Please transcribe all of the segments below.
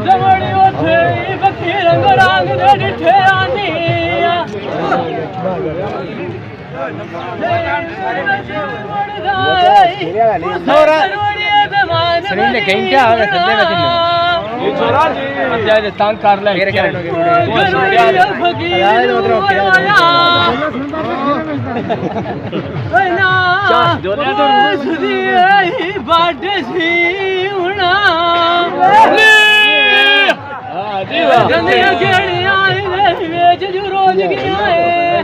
ਜਮੜੀ ਉਥੇ ਬੱਕੀ ਰੰਗ ਰੰਗ ਦੇ ਡਿੱਠੇ ਆਂਦੀ ਸਰੀਰ ਨੇ ਘੰਟਾ ਹੋ ਗਿਆ ਸੱਦੇ ਵਿੱਚ ਇਹ ਛੋਰਾ ਜੀ ਅੱਜ ਤੰਗ ਕਰ ਲੈ ਫਕੀਰ ਚਾਹ ਜੋਲਿਆ ਤੋਂ ਸੁਦੀ ਵੱਡ ਸੀ ਹੁਣਾ ਹਾਂ ਜੀ ਵਾਹ ਗੰਦੀਆਂ ਕਿਹੜੀਆਂ ਵੇਚ ਜੂ ਰੋਜ਼ ਗਿਆ ਏ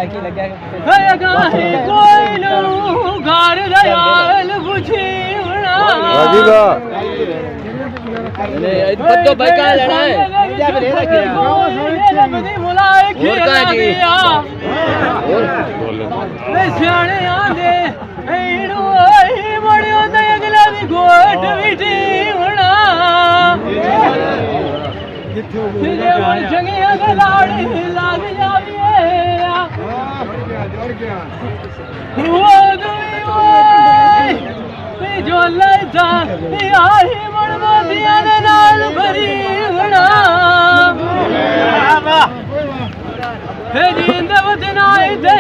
ਕੀ ਲੱਗਿਆ ਹੈ ਗਾਹੀ ਕੋਈ ਨੂੰ ਘਰ ਦਾ ਹਾਲ ਪੁੱਛੀ ਹੁਣਾ ਵਾਜੀ ਦਾ ले बच्चों भाई कहाँ जाना है क्या ले रखे हैं और कहाँ जी और सियाने आंदे एड़ू आई मड़ियो ते अगला भी गोट विठी होना जिथे मन चंगिया के लाड़ी लाग जावी वो दुई ओए जो लैता आई मनमतिया दे नाल भरी होना हे जिंद बदनाई ते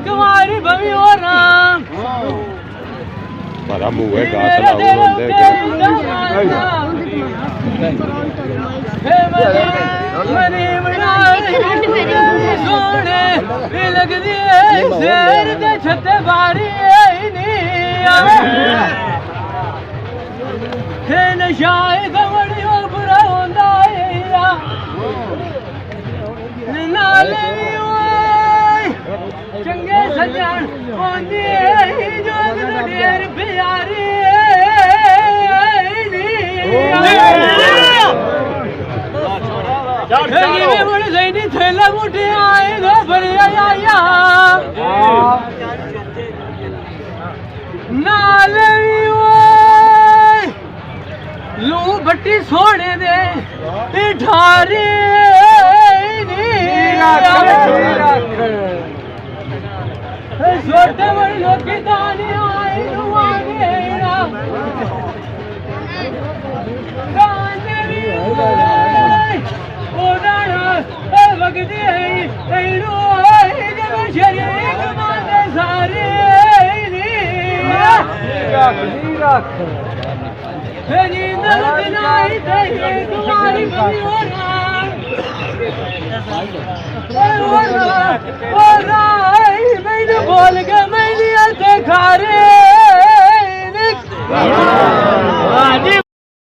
कुमारी भवी और राम बड़ा मुंह है गात ना होंदे हे मनी बनाई सोने भी लगदी है शेर ते छते बारी नी हे नशाए गवड़ी और बुरा होंदा है नाले चंगे सजन होंदी जोग तो ढेर प्यारी बड़े सही थैला मुठे आए गो बढ़िया आया नाले लू भट्टी सोने दे ठारी छोटे बड़ी लोग दानी आए वगदी शरीर माते सारे तुम्हारी मैंने बोल के मैंने खारे